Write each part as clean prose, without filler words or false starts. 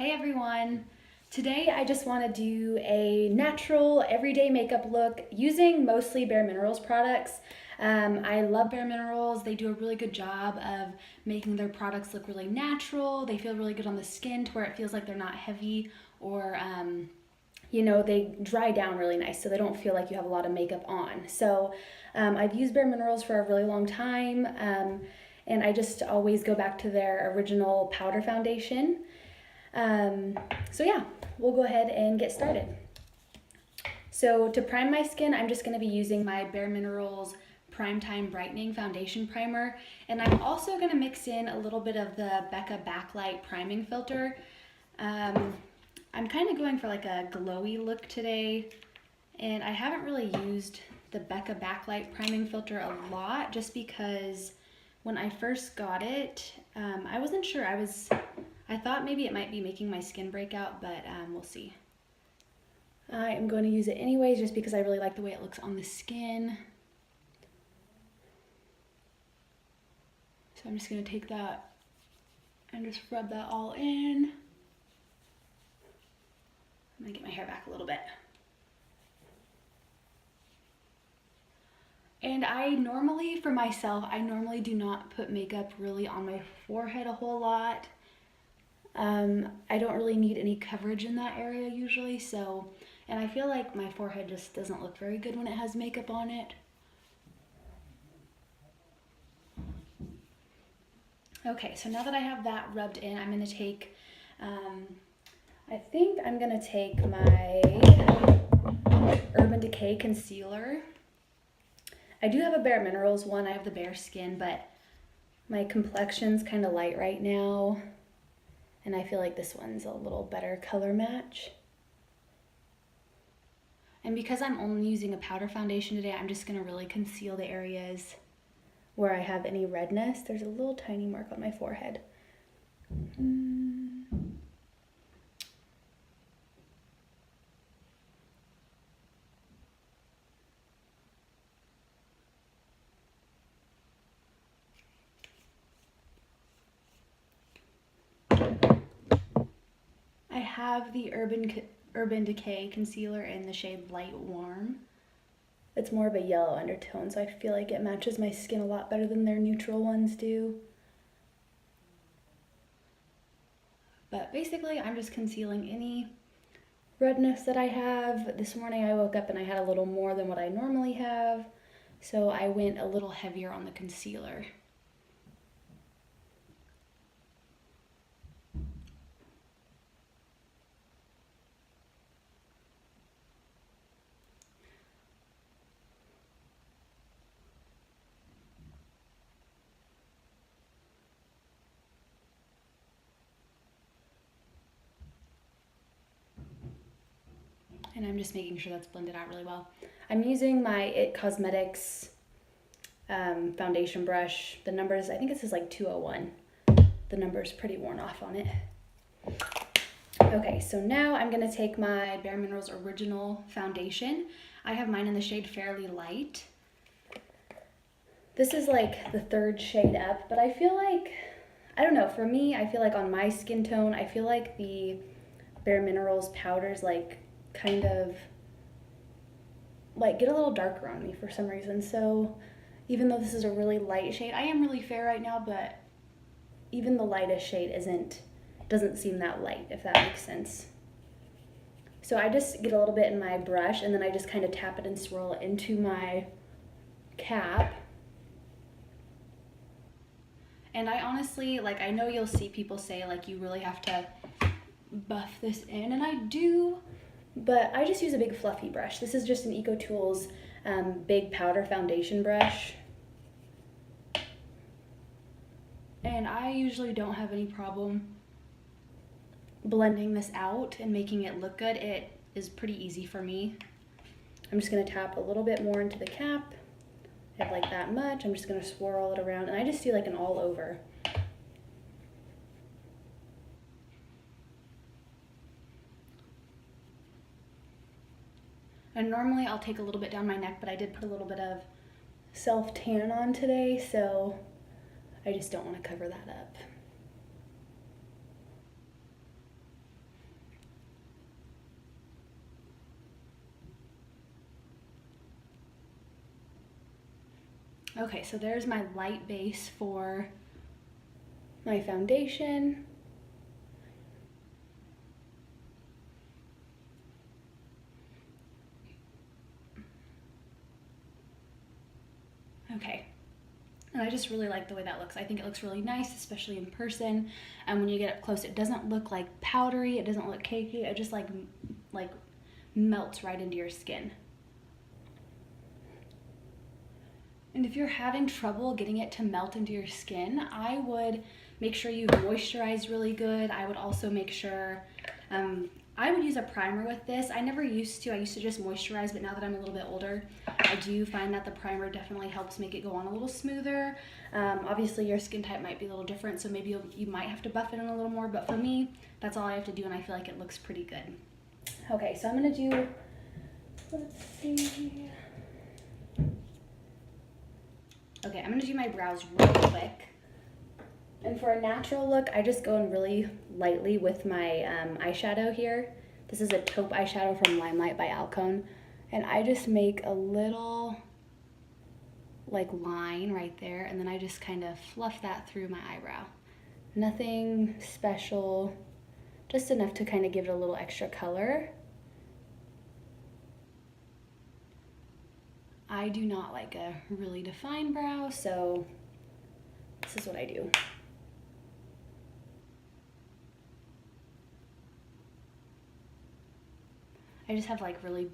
Hey everyone! Today I just want to do a natural everyday makeup look using mostly Bareminerals products. I love Bareminerals. They do a really good job of making their products look really natural. They feel really good on the skin to where it feels like they're not heavy or they dry down really nice so they don't feel like you have a lot of makeup on. So I've used Bareminerals for a really long time and I just always go back to their original powder foundation. So yeah, we'll go ahead and get started. So to prime my skin, I'm just going to be using my Bareminerals Primetime Brightening Foundation Primer. And I'm also going to mix in a little bit of the Becca Backlight Priming Filter. I'm kind of going for like a glowy look today. And I haven't really used the Becca Backlight Priming Filter a lot just because when I first got it, I wasn't sure. I thought maybe it might be making my skin break out, but we'll see. I am going to use it anyways just because I really like the way it looks on the skin. So I'm just going to take that and just rub that all in. I'm going to get my hair back a little bit. And I normally do not put makeup really on my forehead a whole lot. I don't really need any coverage in that area usually, and I feel like my forehead just doesn't look very good when it has makeup on it. Okay, so now that I have that rubbed in, I'm going to take, I think I'm going to take my Urban Decay concealer. I do have a Bareminerals one, I have the bare skin, but my complexion's kind of light right now. And I feel like this one's a little better color match. And because I'm only using a powder foundation today, I'm just gonna really conceal the areas where I have any redness. There's a little tiny mark on my forehead. I have the Urban Decay concealer in the shade Light Warm. It's more of a yellow undertone, so I feel like it matches my skin a lot better than their neutral ones do. But basically, I'm just concealing any redness that I have. This morning I woke up and I had a little more than what I normally have, so I went a little heavier on the concealer. And I'm just making sure that's blended out really well. I'm using my IT Cosmetics foundation brush. The numbers, I think it says like 201. The number's pretty worn off on it. Okay, so now I'm gonna take my Bareminerals Original Foundation. I have mine in the shade Fairly Light. This is like the third shade up, but I feel like, I don't know, for me, I feel like on my skin tone, I feel like the Bareminerals powders like kind of like get a little darker on me for some reason. So even though this is a really light shade, I am really fair right now, but even the lightest shade doesn't seem that light, if that makes sense. So I just get a little bit in my brush and then I just kind of tap it and swirl it into my cap. And I honestly, like, I know you'll see people say like you really have to buff this in, and I do, but I just use a big fluffy brush. This is just an EcoTools big powder foundation brush. And I usually don't have any problem blending this out and making it look good. It is pretty easy for me. I'm just gonna tap a little bit more into the cap. I have like that much. I'm just gonna swirl it around and I just do like an all over. And normally I'll take a little bit down my neck, but I did put a little bit of self-tan on today, so I just don't want to cover that up. Okay, so there's my light base for my foundation. Okay, and I just really like the way that looks. I think it looks really nice, especially in person. And when you get up close, it doesn't look like powdery, it doesn't look cakey, it just like melts right into your skin. And if you're having trouble getting it to melt into your skin, I would make sure you moisturize really good. I would also make sure, I would use a primer with this. I never used to. I used to just moisturize, but now that I'm a little bit older, I do find that the primer definitely helps make it go on a little smoother. Obviously, your skin type might be a little different, so maybe you might have to buff it in a little more, but for me, that's all I have to do, and I feel like it looks pretty good. Okay, so I'm gonna do, let's see. Okay, I'm gonna do my brows real quick. And for a natural look, I just go in really lightly with my eyeshadow here. This is a taupe eyeshadow from Limelight by Alcone. And I just make a little like line right there, and then I just kind of fluff that through my eyebrow. Nothing special, just enough to kind of give it a little extra color. I do not like a really defined brow, so this is what I do. I just have like really,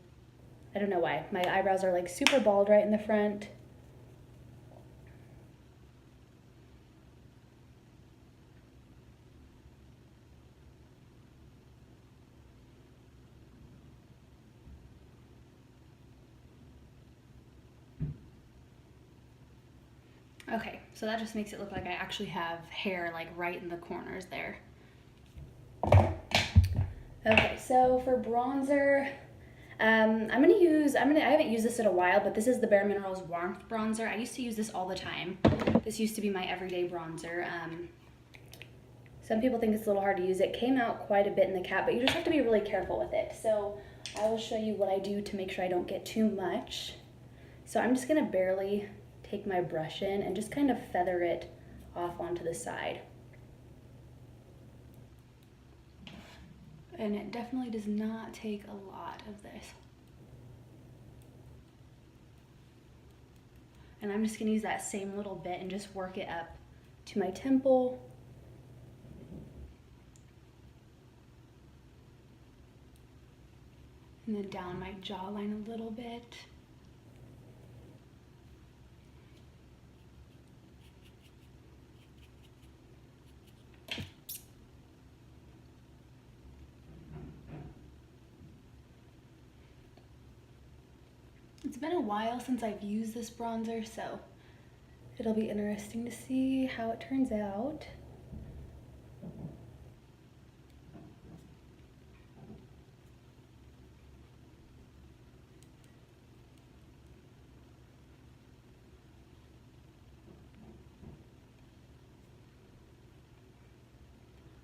I don't know why, my eyebrows are like super bald right in the front. Okay, so that just makes it look like I actually have hair like right in the corners there. Okay, so for bronzer, I haven't used this in a while, but this is the Bareminerals Warmth Bronzer. I used to use this all the time. This used to be my everyday bronzer. Some people think it's a little hard to use. It came out quite a bit in the cap, but you just have to be really careful with it. So I will show you what I do to make sure I don't get too much. So I'm just gonna barely take my brush in and just kind of feather it off onto the side. And it definitely does not take a lot of this. And I'm just gonna use that same little bit and just work it up to my temple. And then down my jawline a little bit. It's been a while since I've used this bronzer, so it'll be interesting to see how it turns out.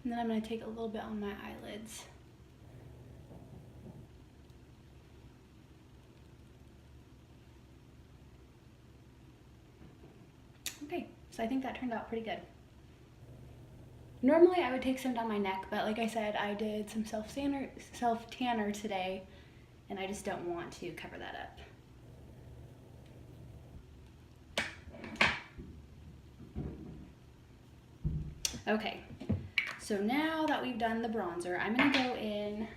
And then I'm going to take a little bit on my eyelids. Okay, so I think that turned out pretty good. Normally I would take some down my neck, but like I said, I did some self-tanner today, and I just don't want to cover that up. Okay, so now that we've done the bronzer, I'm gonna go in,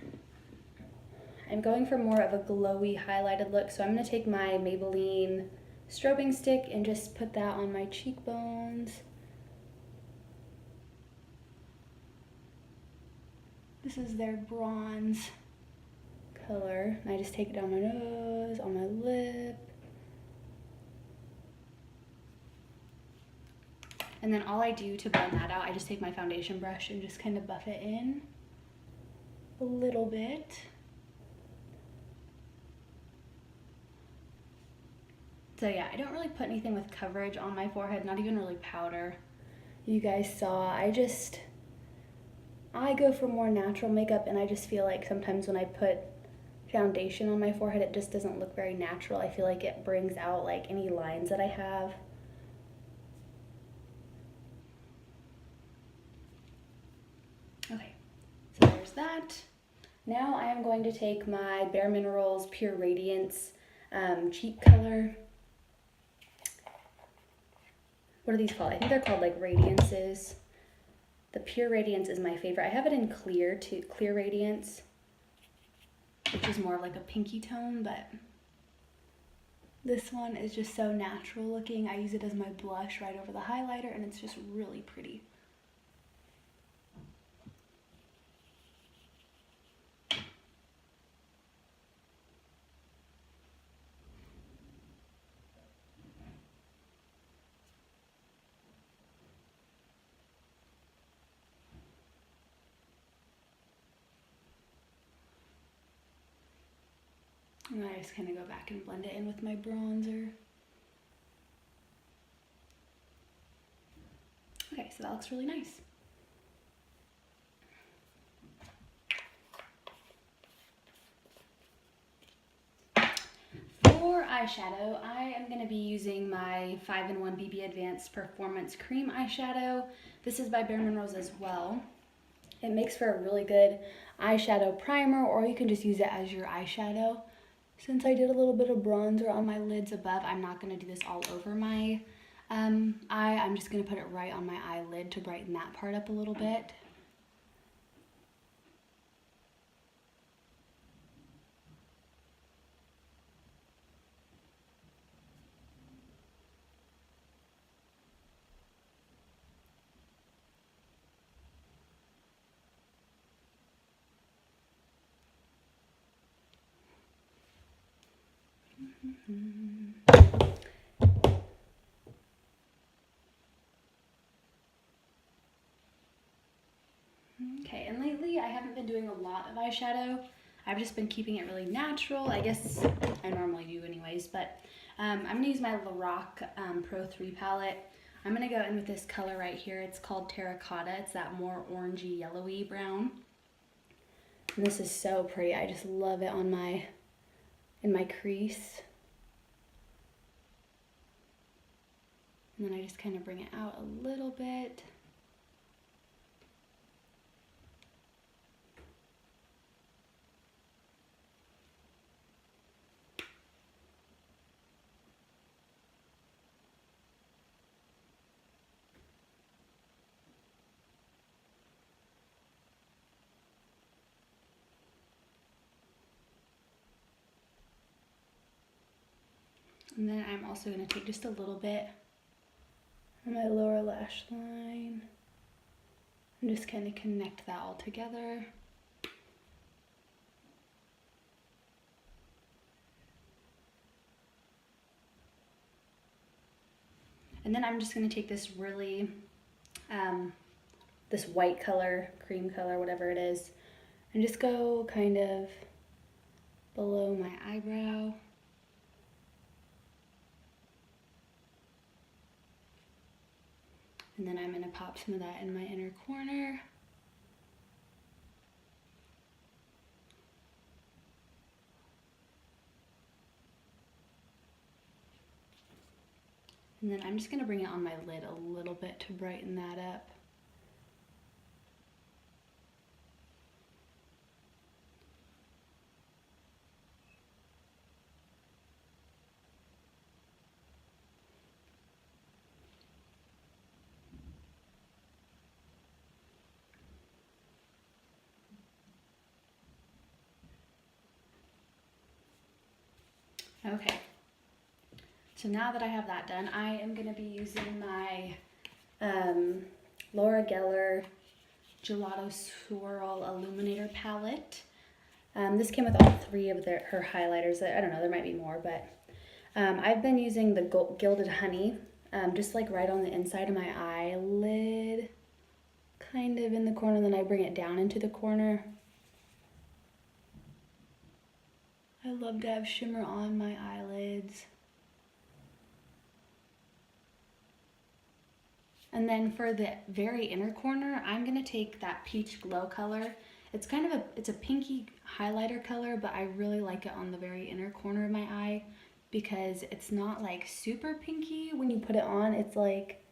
I'm going for more of a glowy highlighted look, so I'm gonna take my Maybelline strobing stick and just put that on my cheekbones. This is their bronze color. And I just take it down my nose, on my lip. And then all I do to blend that out, I just take my foundation brush and just kind of buff it in a little bit. So yeah, I don't really put anything with coverage on my forehead, not even really powder. You guys saw, I go for more natural makeup, and I just feel like sometimes when I put foundation on my forehead, it just doesn't look very natural. I feel like it brings out like any lines that I have that. Now I am going to take my Bareminerals Pure Radiance cheek color. What are these called? I think they're called like Radiances. The Pure Radiance is my favorite. I have it in clear too, Clear Radiance, which is more of like a pinky tone, but this one is just so natural looking. I use it as my blush right over the highlighter, and it's just really pretty. And then I just kind of go back and blend it in with my bronzer. Okay, so that looks really nice. For eyeshadow, I am going to be using my 5-in-1 BB Advanced Performance Cream Eyeshadow. This is by Bareminerals as well. It makes for a really good eyeshadow primer, or you can just use it as your eyeshadow. Since I did a little bit of bronzer on my lids above, I'm not going to do this all over my eye. I'm just going to put it right on my eyelid to brighten that part up a little bit. Okay, and lately I haven't been doing a lot of eyeshadow. I've just been keeping it really natural. I guess I normally do anyways, but I'm going to use my Lorac Pro 3 palette. I'm going to go in with this color right here. It's called Terracotta. It's that more orangey, yellowy brown. And this is so pretty. I just love it on in my crease. And then I just kind of bring it out a little bit. And then I'm also going to take just a little bit on my lower lash line and just kind of connect that all together. And then I'm just going to take this really, this white color, cream color, whatever it is, and just go kind of below my eyebrow. And then I'm going to pop some of that in my inner corner. And then I'm just going to bring it on my lid a little bit to brighten that up. Okay, so now that I have that done, I am going to be using my Laura Geller Gelato Swirl Illuminator palette. This came with all three of her highlighters. I don't know, there might be more, but I've been using the Gilded Honey, just like right on the inside of my eyelid, kind of in the corner, then I bring it down into the corner. I love to have shimmer on my eyelids. And then for the very inner corner, I'm gonna take that Peach Glow color. It's kind of it's a pinky highlighter color, but I really like it on the very inner corner of my eye because it's not like super pinky when you put it on. It's like,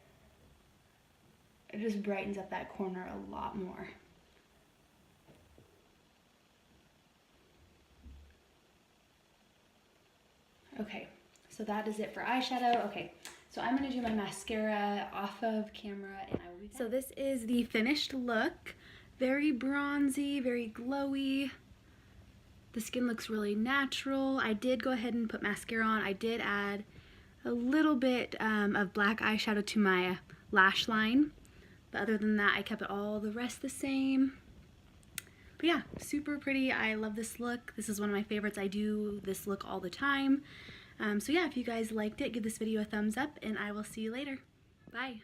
it just brightens up that corner a lot more. Okay, so that is it for eyeshadow. Okay, so I'm gonna do my mascara off of camera and I will be back. So this is the finished look. Very bronzy, very glowy. The skin looks really natural. I did go ahead and put mascara on. I did add a little bit of black eyeshadow to my lash line. But other than that, I kept all the rest the same. But yeah, super pretty. I love this look. This is one of my favorites. I do this look all the time. So yeah, if you guys liked it, give this video a thumbs up and I will see you later. Bye.